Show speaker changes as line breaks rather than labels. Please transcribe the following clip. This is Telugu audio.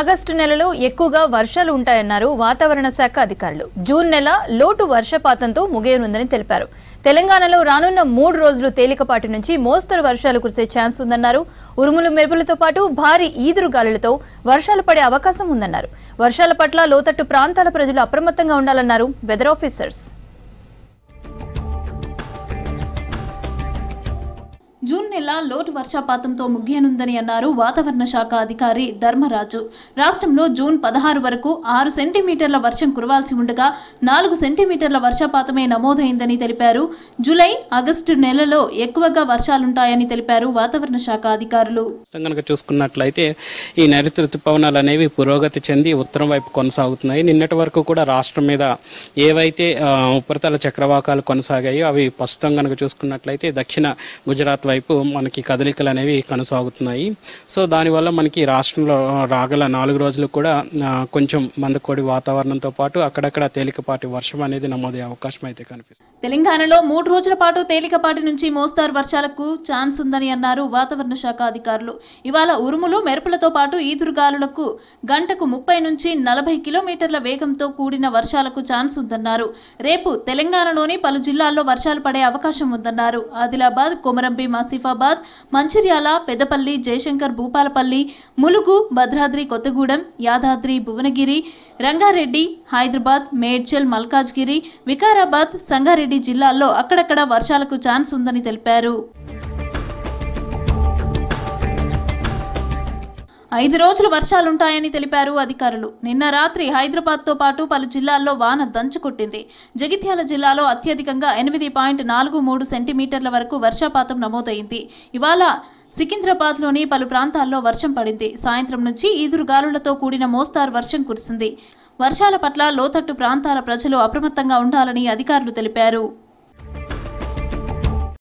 ఆగస్టు నెలలో ఎక్కువగా వర్షాలు ఉంటాయన్నారు వాతావరణ శాఖ అధికారులు. జూన్ నెల లోటు వర్షపాతంతో ముగియనుందని తెలిపారు. తెలంగాణలో రానున్న 3 రోజులు తేలికపాటి నుంచి మోస్తరు వర్షాలు కురిసే ఛాన్స్ ఉందన్నారు. ఉరుములు మెరుపులతో పాటు భారీ ఈదురుగాలులతో వర్షాలు పడే అవకాశం ఉందన్నారు. వర్షాల పట్ల లోతట్టు ప్రాంతాల ప్రజలు అప్రమత్తంగా ఉండాలన్నారు వెదర్ ఆఫీసర్స్.
జూన్ నెల లోటు వర్షపాతంతో ముగియనుందని అన్నారు వాతావరణ శాఖ అధికారి ధర్మరాజు. రాష్ట్రంలో జూన్ 16 వరకు 6 సెంటీమీటర్ల వర్షం కురవాల్సి ఉండగా 4 సెంటీమీటర్ల వర్షపాతమే నమోదైందని తెలిపారు. జూలై, ఆగస్టు నెలలో ఎక్కువగా వర్షాలుంటాయని తెలిపారు వాతావరణ శాఖ అధికారులు.
చూసుకున్నట్లయితే ఈ నైరుతి ఋతుపవనాలు అనేవి పురోగతి చెంది ఉత్తరం వైపు కొనసాగుతున్నాయి. నిన్నటి వరకు కూడా రాష్ట్రం మీద ఏవైతే ఉపరితల చక్రవాకాలు కొనసాగాయో అవి ప్రస్తుతం కనుక చూసుకున్నట్లయితే దక్షిణ గుజరాత్ వైపు మనకి కదలికలు అనేవి కొనసాగుతున్నాయి. సో దానివల్ల మనకి రాష్ట్రంలో రాగల 4 రోజులు కూడా కొంచెం మందకోడి వాతావరణంతో పాటు అక్కడక్కడ తేలికపాటి వర్షం అనేది నమోదయ్యే అవకాశం అయితే కనిపిస్తుంది.
తెలంగాణలో 3 రోజుల పాటు తేలికపాటి నుంచి మోస్తారు వర్షాలకు ఛాన్స్ ఉందని అన్నారు వాతావరణ శాఖ అధికారులు. ఇవాళ ఉరుములు మెరుపులతో పాటు ఈదురుగాలులకు గంటకు 30 నుంచి 40 కిలోమీటర్ల వేగంతో కూడిన వర్షాలకు ఛాన్స్ ఉందన్నారు. రేపు తెలంగాణలోని పలు జిల్లాల్లో వర్షాలు పడే అవకాశం ఉందన్నారు. ఆదిలాబాద్, కొమరంభీం, ఆసిఫాబాద్, మంచిర్యాల, పెద్దపల్లి, జయశంకర్, భూపాలపల్లి, ములుగు, భద్రాద్రి కొత్తగూడెం, యాదాద్రి, భువనగిరి, రంగారెడ్డి, హైదరాబాద్, మేడ్చల్, మల్కాజ్గిరి, వికారాబాద్, సంగారెడ్డి జిల్లాల్లో అక్కడక్కడ వర్షాలకు ఛాన్స్ ఉందని తెలిపారు. 5 రోజులు వర్షాలుంటాయని తెలిపారు అధికారులు. నిన్న రాత్రి హైదరాబాద్తో పాటు పలు జిల్లాల్లో వాన దంచుకొట్టింది. జగిత్యాల జిల్లాలో అత్యధికంగా 8.43 సెంటీమీటర్ల వరకు వర్షపాతం నమోదైంది. ఇవాళ సికింద్రాబాద్లోని పలు ప్రాంతాల్లో వర్షం పడింది. సాయంత్రం నుంచి ఈదురుగాలులతో కూడిన మోస్తారు వర్షం కురిసింది. వర్షాల పట్ల లోతట్టు ప్రాంతాల ప్రజలు అప్రమత్తంగా ఉండాలని అధికారులు తెలిపారు.